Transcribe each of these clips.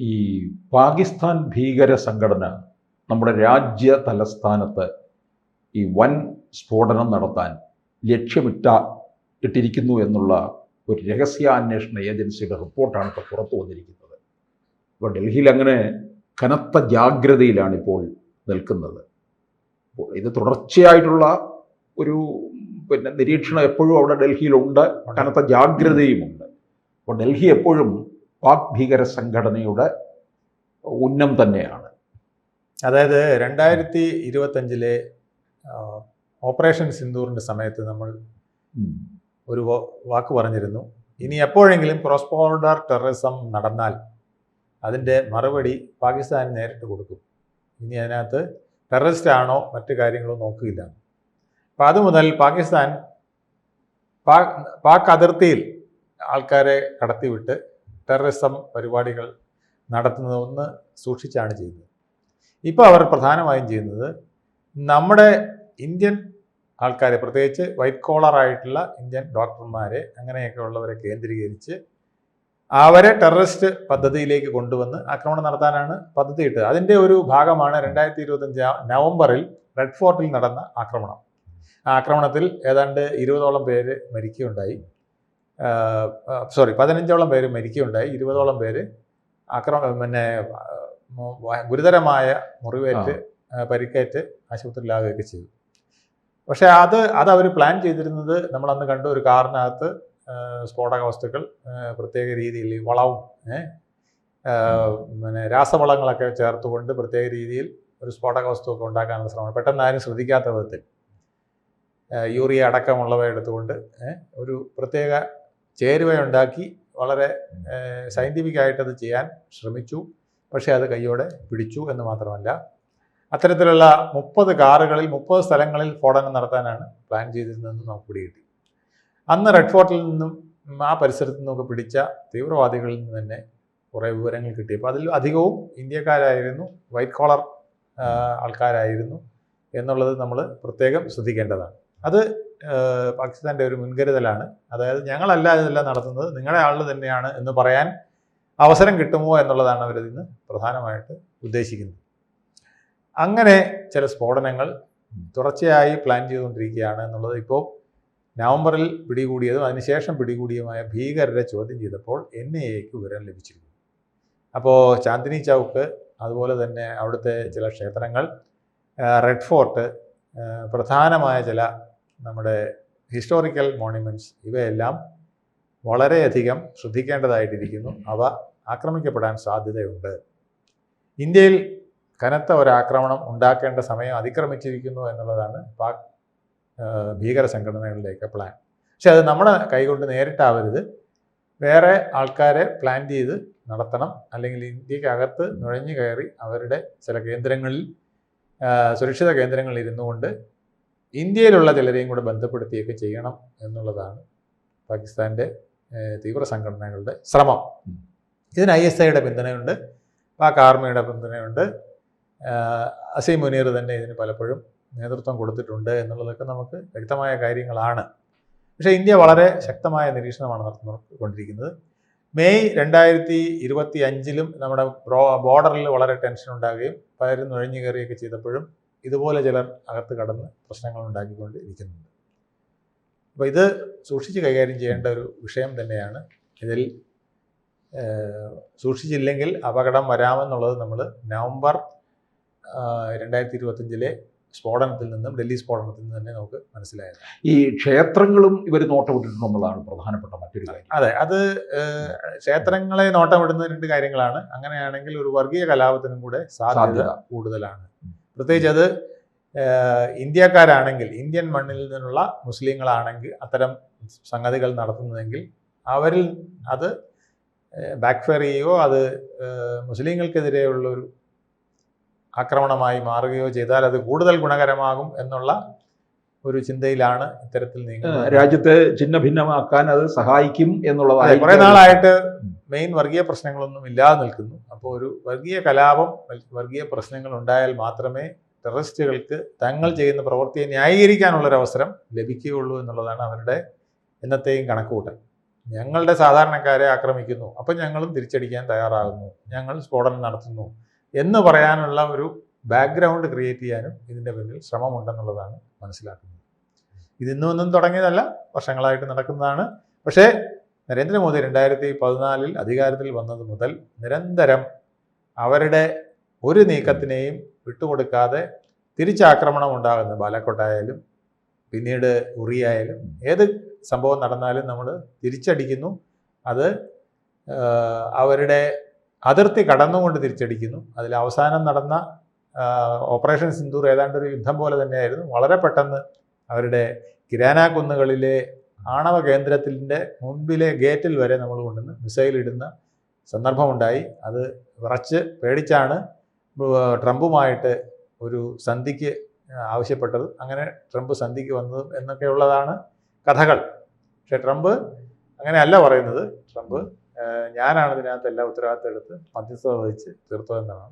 ഈ പാകിസ്ഥാൻ ഭീകര സംഘടന നമ്മുടെ രാജ്യ തലസ്ഥാനത്ത് ഈ വൻ സ്ഫോടനം നടത്താൻ ഇട്ടിരിക്കുന്നു എന്നുള്ള ഒരു രഹസ്യാന്വേഷണ ഏജൻസിയുടെ റിപ്പോർട്ടാണ് ഇപ്പോൾ പുറത്തു വന്നിരിക്കുന്നത്. അപ്പോൾ ഡൽഹിയിൽ അങ്ങനെ കനത്ത ജാഗ്രതയിലാണ് ഇപ്പോൾ നിൽക്കുന്നത്. അപ്പോൾ ഇത് തുടർച്ചയായിട്ടുള്ള ഒരു നിരീക്ഷണം എപ്പോഴും അവിടെ ഡൽഹിയിലുണ്ട്, കനത്ത ജാഗ്രതയുമുണ്ട്. അപ്പോൾ ഡൽഹി എപ്പോഴും പാക് ഭീകര സംഘടനയുടെ ഉന്നം തന്നെയാണ്. അതായത് 2025 ഓപ്പറേഷൻ സിന്ദൂറിൻ്റെ സമയത്ത് നമ്മൾ ഒരു വാക്ക് പറഞ്ഞിരുന്നു, ഇനി എപ്പോഴെങ്കിലും ക്രോസ് ബോർഡർ ടെററിസം നടന്നാൽ അതിൻ്റെ മറുപടി പാകിസ്ഥാൻ നേരിട്ട് കൊടുക്കും. ഇനി അതിനകത്ത് ടെററിസ്റ്റ് ആണോ മറ്റു കാര്യങ്ങളോ നോക്കില്ല. അപ്പം അതുമുതൽ പാകിസ്ഥാൻ പാക് അതിർത്തിയിൽ ആൾക്കാരെ കടത്തിവിട്ട് ടെററിസം പരിപാടികൾ നടത്തുന്നതൊന്ന് സൂക്ഷിച്ചാണ് ചെയ്യുന്നത്. ഇപ്പോൾ അവർ പ്രധാനമായും ചെയ്യുന്നത് നമ്മുടെ ഇന്ത്യൻ ആൾക്കാരെ, പ്രത്യേകിച്ച് വൈറ്റ് കോളറായിട്ടുള്ള ഇന്ത്യൻ ഡോക്ടർമാരെ അങ്ങനെയൊക്കെ ഉള്ളവരെ കേന്ദ്രീകരിച്ച് അവരെ ടെററിസ്റ്റ് പദ്ധതിയിലേക്ക് കൊണ്ടുവന്ന് ആക്രമണം നടത്താനാണ് പദ്ധതിയിട്ടത്. അതിൻ്റെ ഒരു ഭാഗമാണ് 2025 നവംബറിൽ റെഡ് ഫോർട്ടിൽ നടന്ന ആക്രമണം. ആ ആക്രമണത്തിൽ ഏതാണ്ട് 20ഓളം പേര് മരിക്കുകയുണ്ടായി. 15ഓളം പേര് മരിക്കുകയുണ്ടായി. 20ഓളം പേര് ഗുരുതരമായ മുറിവേറ്റ് പരിക്കേറ്റ് ആശുപത്രിയിലാവുകയൊക്കെ ചെയ്തു. പക്ഷേ അത് അവർ പ്ലാൻ ചെയ്തിരുന്നത് നമ്മൾ അന്ന് കണ്ടു. ഒരു കാറിനകത്ത് സ്ഫോടക വസ്തുക്കൾ പ്രത്യേക രീതിയിൽ വളവും രാസവളങ്ങളൊക്കെ ചേർത്തുകൊണ്ട് പ്രത്യേക രീതിയിൽ ഒരു സ്ഫോടക വസ്തുവൊക്കെ ഉണ്ടാക്കാനുള്ള ശ്രമം, പെട്ടെന്ന് ആരും ശ്രദ്ധിക്കാത്ത വിധത്തിൽ യൂറിയ അടക്കമുള്ളവ എടുത്തുകൊണ്ട് ഒരു പ്രത്യേക ചേരുവയുണ്ടാക്കി വളരെ സയൻറ്റിഫിക്കായിട്ടത് ചെയ്യാൻ ശ്രമിച്ചു. പക്ഷേ അത് കയ്യോടെ പിടിച്ചു എന്ന് മാത്രമല്ല, അത്തരത്തിലുള്ള 30 കാറുകളിൽ 30 സ്ഥലങ്ങളിൽ സ്ഫോടനം നടത്താനാണ് പ്ലാൻ ചെയ്തിരുന്നതെന്ന് നമുക്ക് പിടികിട്ടി. അന്ന് റെഡ് ഫോർട്ടിൽ നിന്നും ആ പരിസരത്തു നിന്നൊക്കെ പിടിച്ച തീവ്രവാദികളിൽ നിന്ന് തന്നെ കുറേ വിവരങ്ങൾ കിട്ടിയപ്പോൾ അതിൽ അധികവും ഇന്ത്യക്കാരായിരുന്നു, വൈറ്റ് കോളർ ആൾക്കാരായിരുന്നു എന്നുള്ളത് നമ്മൾ പ്രത്യേകം ശ്രദ്ധിക്കേണ്ടതാണ്. അത് പാകിസ്ഥാൻ്റെ ഒരു മുൻകരുതലാണ്. അതായത് ഞങ്ങളല്ല ഇതെല്ലാം നടത്തുന്നത്, നിങ്ങളുടെ ആൾ തന്നെയാണ് എന്ന് പറയാൻ അവസരം കിട്ടുമോ എന്നുള്ളതാണ് അവരിതിന് പ്രധാനമായിട്ട് ഉദ്ദേശിക്കുന്നത്. അങ്ങനെ ചില സ്ഫോടനങ്ങൾ തുടർച്ചയായി പ്ലാൻ ചെയ്തുകൊണ്ടിരിക്കുകയാണ് എന്നുള്ളത് ഇപ്പോൾ നവംബറിൽ പിടികൂടിയതും അതിനുശേഷം പിടികൂടിയതുമായ ഭീകരരെ ചോദ്യം ചെയ്തപ്പോൾ NIAക്ക് വിവരം ലഭിച്ചിരുന്നു. അപ്പോൾ ചാന്ദിനി ചൗക്ക്, അതുപോലെ തന്നെ അവിടുത്തെ ചില ക്ഷേത്രങ്ങൾ, റെഡ് ഫോർട്ട്, പ്രധാനമായ ചില നമ്മുടെ ഹിസ്റ്റോറിക്കൽ മോണ്യുമെൻറ്റ്സ്, ഇവയെല്ലാം വളരെയധികം ശ്രദ്ധിക്കേണ്ടതായിട്ടിരിക്കുന്നു. അവ ആക്രമിക്കപ്പെടാൻ സാധ്യതയുണ്ട്. ഇന്ത്യയിൽ കനത്ത ഒരാക്രമണം ഉണ്ടാക്കേണ്ട സമയം അതിക്രമിച്ചിരിക്കുന്നു എന്നുള്ളതാണ് പാക് ഭീകര സംഘടനകളുടെയൊക്കെ പ്ലാൻ. പക്ഷെ അത് നമ്മുടെ കൈകൊണ്ട് നേരിട്ടാവരുത്. വേറെ ആൾക്കാരെ പ്ലാൻ ചെയ്ത് നടത്തണം. അല്ലെങ്കിൽ ഇന്ത്യക്കകത്ത് നുഴഞ്ഞു കയറി അവരുടെ ചില കേന്ദ്രങ്ങളിൽ, സുരക്ഷിത കേന്ദ്രങ്ങളിൽ ഇരുന്നു കൊണ്ട് ഇന്ത്യയിലുള്ള ചിലരെയും കൂടെ ബന്ധപ്പെടുത്തിയൊക്കെ ചെയ്യണം എന്നുള്ളതാണ് പാകിസ്ഥാൻ്റെ തീവ്ര സംഘടനകളുടെ ശ്രമം. ഇതിന് ISIയുടെ പിന്തുണയുണ്ട്, പാക് ആർമിയുടെ പിന്തുണയുണ്ട്. അസീം മുനീർ തന്നെ ഇതിന് പലപ്പോഴും നേതൃത്വം കൊടുത്തിട്ടുണ്ട് എന്നുള്ളതൊക്കെ നമുക്ക് വ്യക്തമായ കാര്യങ്ങളാണ്. പക്ഷേ ഇന്ത്യ വളരെ ശക്തമായ നിരീക്ഷണമാണ് നടത്തിക്കൊണ്ടിരിക്കുന്നത്. മെയ് 2025 നമ്മുടെ ബോർഡറിൽ വളരെ ടെൻഷൻ ഉണ്ടാകുകയും പലരും നുഴഞ്ഞു കയറുകയൊക്കെ ചെയ്തപ്പോഴും ഇതുപോലെ ചിലർ അകത്ത് കടന്ന് പ്രശ്നങ്ങൾ ഉണ്ടാക്കിക്കൊണ്ട് ഇരിക്കുന്നുണ്ട്. അപ്പോൾ ഇത് സൂക്ഷിച്ച് കൈകാര്യം ചെയ്യേണ്ട ഒരു വിഷയം തന്നെയാണ്. ഇതിൽ സൂക്ഷിച്ചില്ലെങ്കിൽ അപകടം വരാമെന്നുള്ളത് നമ്മൾ നവംബർ 2025 സ്ഫോടനത്തിൽ നിന്നും, ഡൽഹി സ്ഫോടനത്തിൽ നിന്ന് തന്നെ നമുക്ക് മനസ്സിലായത്. ഈ ക്ഷേത്രങ്ങളും ഇവർ നോട്ടമിട്ടിട്ടുണ്ടെന്നുള്ളതാണ് പ്രധാനപ്പെട്ട മറ്റൊരു കാര്യം. അതെ, അത് ക്ഷേത്രങ്ങളെ നോട്ടമിടുന്ന 2 കാര്യങ്ങളാണ്. അങ്ങനെയാണെങ്കിൽ ഒരു വർഗീയ കലാപത്തിനും കൂടെ സാധ്യത കൂടുതലാണ്. പ്രത്യേകിച്ച് അത് ഇന്ത്യക്കാരാണെങ്കിൽ, ഇന്ത്യൻ മണ്ണിൽ നിന്നുള്ള മുസ്ലിങ്ങളാണെങ്കിൽ അത്തരം സംഗതികൾ നടത്തുന്നതെങ്കിൽ അവരിൽ അത് ബാക്ക്ഫയർ ചെയ്യുകയോ അത് മുസ്ലിങ്ങൾക്കെതിരെയുള്ളൊരു ആക്രമണമായി മാറുകയോ ചെയ്താൽ അത് കൂടുതൽ ഗുണകരമാകും എന്നുള്ള ഒരു ചിന്തയിലാണ് ഇത്തരത്തിൽ നീങ്ങുന്നത്. രാജ്യത്തെ ഛിന്ന ഭിന്നമാക്കാൻ അത് സഹായിക്കും എന്നുള്ളതാണ്. കുറേ നാളായിട്ട് മെയിൻ വർഗീയ പ്രശ്നങ്ങളൊന്നും ഇല്ലാതെ നിൽക്കുന്നു. അപ്പോൾ ഒരു വർഗീയ കലാപം, വർഗീയ പ്രശ്നങ്ങൾ ഉണ്ടായാൽ മാത്രമേ ടെററിസ്റ്റുകൾക്ക് തങ്ങൾ ചെയ്യുന്ന പ്രവൃത്തിയെ ന്യായീകരിക്കാനുള്ളൊരവസരം ലഭിക്കുകയുള്ളൂ എന്നുള്ളതാണ് അവരുടെ എന്നത്തെയും കണക്കുകൂട്ടൽ. ഞങ്ങളുടെ സാധാരണക്കാരെ ആക്രമിക്കുന്നു, അപ്പം ഞങ്ങളും തിരിച്ചടിക്കാൻ തയ്യാറാകുന്നു, ഞങ്ങൾ സ്ഫോടനം നടത്തുന്നു എന്ന് പറയാനുള്ള ഒരു ബാക്ക്ഗ്രൗണ്ട് ക്രിയേറ്റ് ചെയ്യാനും ഇതിൻ്റെ പിന്നിൽ ശ്രമമുണ്ടെന്നുള്ളതാണ് മനസ്സിലാക്കുന്നത്. ഇതിന്നൊന്നും തുടങ്ങിയതല്ല, വർഷങ്ങളായിട്ട് നടക്കുന്നതാണ്. പക്ഷേ നരേന്ദ്രമോദി 2014 അധികാരത്തിൽ വന്നത് മുതൽ നിരന്തരം അവരുടെ ഒരു നീക്കത്തിനെയും വിട്ടുകൊടുക്കാതെ തിരിച്ചാക്രമണം ഉണ്ടാകുന്നു. ബാലാക്കോട്ടായാലും പിന്നീട് ഉറിയായാലും ഏത് സംഭവം നടന്നാലും നമ്മൾ തിരിച്ചടിക്കുന്നു. അത് അവരുടെ അതിർത്തി കടന്നുകൊണ്ട് തിരിച്ചടിക്കുന്നു. അതിൽ അവസാനം നടന്ന ഓപ്പറേഷൻ സിന്ദൂർ ഏതാണ്ട് ഒരു യുദ്ധം പോലെ തന്നെയായിരുന്നു. വളരെ പെട്ടെന്ന് അവരുടെ കിരാന കുന്നുകളിലെ ആണവ കേന്ദ്രത്തിൻ്റെ മുൻപിലെ ഗേറ്റിൽ വരെ നമ്മൾ കൊണ്ടുവന്ന് മിസൈൽ ഇടുന്ന സന്ദർഭമുണ്ടായി. അത് വിറച്ച് പേടിച്ചാണ് ട്രംപുമായിട്ട് ഒരു സന്ധിക്ക് ആവശ്യപ്പെട്ടത്. അങ്ങനെ ട്രംപ് സന്ധിക്ക് വന്നത് എന്നൊക്കെയുള്ളതാണ് കഥകൾ. പക്ഷേ ട്രംപ് അങ്ങനെയല്ല പറയുന്നത്. ട്രംപ് ഞാനാണ് ഇതിനകത്ത് എല്ലാ ഉത്തരവാദിത്തം എടുത്ത് മധ്യസ്ഥത വഹിച്ച് തീർത്തതെന്നാണ്.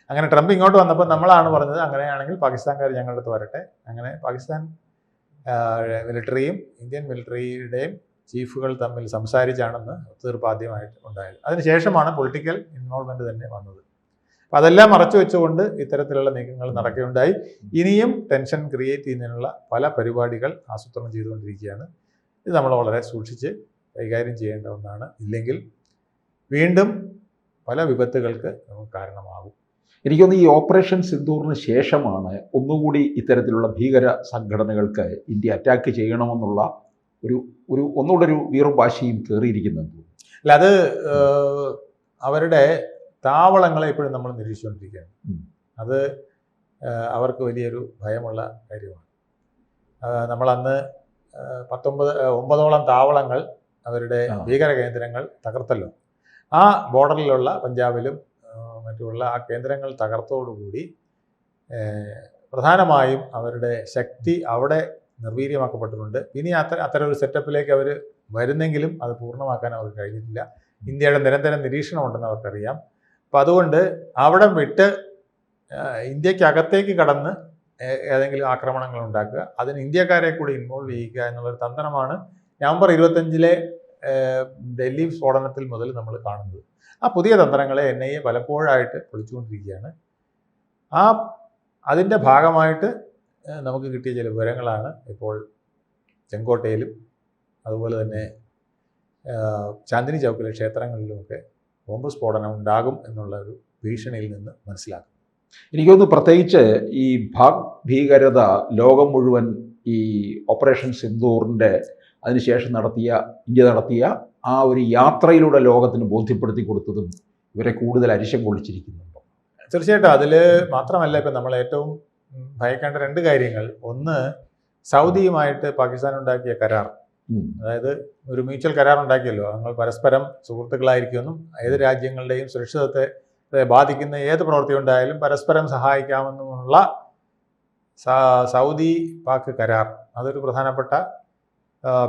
അങ്ങനെ ട്രംപ് ഇങ്ങോട്ട് വന്നപ്പോൾ നമ്മളാണ് പറഞ്ഞത് അങ്ങനെയാണെങ്കിൽ പാകിസ്ഥാൻകാർ ഞങ്ങളുടെ അടുത്ത് വരട്ടെ. അങ്ങനെ പാകിസ്ഥാൻ മിലിറ്ററിയും ഇന്ത്യൻ മിലിറ്ററിയുടെയും ചീഫുകൾ തമ്മിൽ സംസാരിച്ചാണെന്ന് തീർപ്പ് ആദ്യമായിട്ട് ഉണ്ടായത്. അതിനുശേഷമാണ് പൊളിറ്റിക്കൽ ഇൻവോൾവ്മെൻറ്റ് തന്നെ വന്നത്. അപ്പം അതെല്ലാം മറച്ചു വെച്ചുകൊണ്ട് ഇത്തരത്തിലുള്ള നീക്കങ്ങൾ നടക്കുകയുണ്ടായി. ഇനിയും ടെൻഷൻ ക്രിയേറ്റ് ചെയ്യുന്നതിനുള്ള പല പരിപാടികൾ ആസൂത്രണം ചെയ്തുകൊണ്ടിരിക്കുകയാണ്. ഇത് നമ്മൾ വളരെ സൂക്ഷിച്ച് കൈകാര്യം ചെയ്യേണ്ട ഒന്നാണ്. ഇല്ലെങ്കിൽ വീണ്ടും പല വിപത്തുകൾക്ക് നമുക്ക് കാരണമാകും. എനിക്കൊന്ന് ഈ ഓപ്പറേഷൻ സിന്ദൂറിന് ശേഷമാണ് ഒന്നുകൂടി ഇത്തരത്തിലുള്ള ഭീകര സംഘടനകൾക്ക് ഇന്ത്യ അറ്റാക്ക് ചെയ്യണമെന്നുള്ള ഒന്നുകൂടെ ഒരു വീറും വാശിയും കയറിയിരിക്കുന്നത്. അല്ല, അത് അവരുടെ താവളങ്ങളെ ഇപ്പോഴും നമ്മൾ നിരീക്ഷിച്ചുകൊണ്ടിരിക്കുകയാണ്. അത് അവർക്ക് വലിയൊരു ഭയമുള്ള കാര്യമാണ്. നമ്മളന്ന് 9ഓളം താവളങ്ങൾ അവരുടെ ഭീകര കേന്ദ്രങ്ങൾ തകർത്തല്ലോ. ആ ബോർഡറിലുള്ള പഞ്ചാബിലും മറ്റുമുള്ള ആ കേന്ദ്രങ്ങൾ തകർത്തോടുകൂടി പ്രധാനമായും അവരുടെ ശക്തി അവിടെ നിർവീര്യമാക്കപ്പെട്ടിട്ടുണ്ട്. ഇനി അത്തരം ഒരു സെറ്റപ്പിലേക്ക് അവർ വരുന്നെങ്കിലും അത് പൂർണ്ണമാക്കാൻ അവർക്ക് കഴിഞ്ഞിട്ടില്ല. ഇന്ത്യയുടെ നിരന്തരം നിരീക്ഷണമുണ്ടെന്ന് അവർക്കറിയാം. അപ്പം അതുകൊണ്ട് അവിടെ വിട്ട് ഇന്ത്യക്കകത്തേക്ക് കടന്ന് ഏതെങ്കിലും ആക്രമണങ്ങൾ ഉണ്ടാക്കുക, അതിന് ഇന്ത്യക്കാരെ കൂടി ഇൻവോൾവ് ചെയ്യിക്കുക എന്നുള്ളൊരു തന്ത്രമാണ് നവംബർ 25 ഡൽഹി സ്ഫോടനത്തിൽ മുതൽ നമ്മൾ കാണുന്നത്. ആ പുതിയ തന്ത്രങ്ങളെ NIA പലപ്പോഴായിട്ട് പൊളിച്ചുകൊണ്ടിരിക്കുകയാണ്. അതിൻ്റെ ഭാഗമായിട്ട് നമുക്ക് കിട്ടിയ ചില വിവരങ്ങളാണ് ഇപ്പോൾ ചെങ്കോട്ടയിലും അതുപോലെ തന്നെ ചാന്ദിനി ചൗക്കിലെ ക്ഷേത്രങ്ങളിലുമൊക്കെ ബോംബ് സ്ഫോടനം ഉണ്ടാകും എന്നുള്ള ഒരു ഭീഷണിയിൽ നിന്ന് മനസ്സിലാക്കും. എനിക്കൊന്ന് പ്രത്യേകിച്ച് ഈ ഭീകരത ലോകം മുഴുവൻ ഈ ഓപ്പറേഷൻ സിന്ദൂറിൻ്റെ അതിനുശേഷം ഇന്ത്യ നടത്തിയ ആ ഒരു യാത്രയിലൂടെ ലോകത്തിന് ബോധ്യപ്പെടുത്തി കൊടുത്തതും ഇവരെ കൂടുതൽ അരിശം കൊള്ളിച്ചിരിക്കുന്നുണ്ടോ? തീർച്ചയായിട്ടും. അതിൽ മാത്രമല്ല, ഇപ്പം നമ്മൾ ഏറ്റവും ഭയക്കേണ്ട രണ്ട് കാര്യങ്ങൾ. ഒന്ന്, സൗദിയുമായിട്ട് പാകിസ്ഥാൻ ഉണ്ടാക്കിയ കരാർ. അതായത് ഒരു മ്യൂച്വൽ കരാർ ഉണ്ടാക്കിയല്ലോ, ഞങ്ങൾ പരസ്പരം സുഹൃത്തുക്കളായിരിക്കുമെന്നും ഏത് രാജ്യങ്ങളുടെയും സുരക്ഷിതത്തെ ബാധിക്കുന്ന ഏത് പ്രവൃത്തി ഉണ്ടായാലും പരസ്പരം സഹായിക്കാമെന്നുമുള്ള സൗദി പാക് കരാർ. അതൊരു പ്രധാനപ്പെട്ട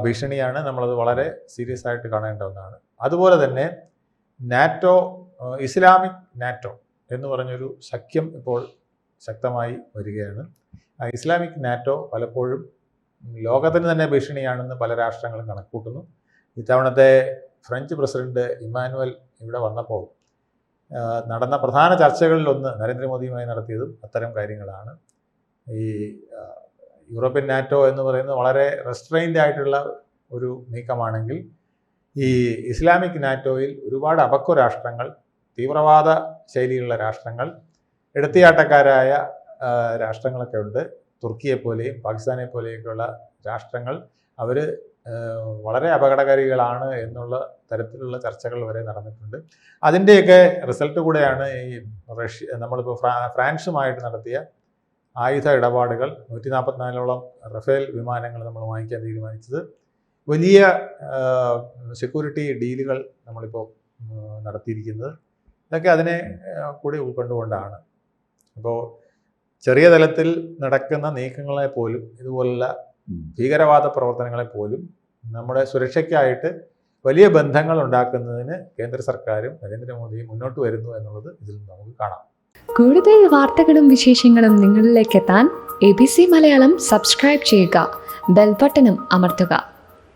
ഭീഷണിയാണ്. നമ്മളത് വളരെ സീരിയസ് ആയിട്ട് കാണേണ്ട ഒന്നാണ്. അതുപോലെ തന്നെ നാറ്റോ, ഇസ്ലാമിക് നാറ്റോ എന്ന് പറഞ്ഞൊരു സഖ്യം ഇപ്പോൾ ശക്തമായി വരികയാണ്. ഇസ്ലാമിക് നാറ്റോ പലപ്പോഴും ലോകത്തിന് തന്നെ ഭീഷണിയാണെന്ന് പല രാഷ്ട്രങ്ങളും കണക്കൂട്ടുന്നു. ഇത്തവണത്തെ ഫ്രഞ്ച് പ്രസിഡന്റ് ഇമ്മാനുവൽ ഇവിടെ വന്നപ്പോൾ നടന്ന പ്രധാന ചർച്ചകളിലൊന്ന് നരേന്ദ്രമോദിയുമായി നടത്തിയതും അത്തരം കാര്യങ്ങളാണ്. ഈ യൂറോപ്യൻ നാറ്റോ എന്ന് പറയുന്നത് വളരെ റെസ്ട്രെയിൻഡ് ആയിട്ടുള്ള ഒരു നീക്കമാണെങ്കിൽ ഈ ഇസ്ലാമിക് നാറ്റോയിൽ ഒരുപാട് അപക്വ രാഷ്ട്രങ്ങൾ, തീവ്രവാദ ശൈലിയിലുള്ള രാഷ്ട്രങ്ങൾ, എടുത്തിയാട്ടക്കാരായ രാഷ്ട്രങ്ങളൊക്കെ ഉണ്ട്. തുർക്കിയെപ്പോലെയും പാകിസ്ഥാനെ പോലെയൊക്കെയുള്ള രാഷ്ട്രങ്ങൾ അവർ വളരെ അപകടകാരികളാണ് എന്നുള്ള തരത്തിലുള്ള ചർച്ചകൾ വരെ നടന്നിട്ടുണ്ട്. അതിൻ്റെയൊക്കെ റിസൾട്ട് കൂടെയാണ് ഈ നമ്മളിപ്പോൾ ഫ്രാൻസുമായിട്ട് നടത്തിയ ആയുധ ഇടപാടുകൾ. 144ഓളം റഫേൽ വിമാനങ്ങൾ നമ്മൾ വാങ്ങിക്കാൻ തീരുമാനിച്ചത്. വലിയ സെക്യൂരിറ്റി ഡീലുകൾ നമ്മളിപ്പോൾ നടത്തിയിരിക്കുന്നത്. ഇതൊക്കെ അതിനെ കൂടി ഉൾക്കൊണ്ടുകൊണ്ടാണ്. അപ്പോൾ ചെറിയ തലത്തിൽ നടക്കുന്ന നീക്കങ്ങളെ പോലും, ഇതുപോലുള്ള ഭീകരവാദ പ്രവർത്തനങ്ങളെ പോലും നമ്മുടെ സുരക്ഷയ്ക്കായിട്ട് വലിയ ബന്ധങ്ങൾ ഉണ്ടാക്കുന്നതിന് കേന്ദ്ര സർക്കാരും നരേന്ദ്രമോദിയും മുന്നോട്ട് വരുന്നു എന്നുള്ളത് ഇതിൽ നമുക്ക് കാണാം. കൂടുതൽ വാർത്തകളും വിശേഷങ്ങളും നിങ്ങളിലേക്ക് എത്താൻ ABC മലയാളം സബ്സ്ക്രൈബ് ചെയ്യുക, ബെൽ ബട്ടണും അമർത്തുക.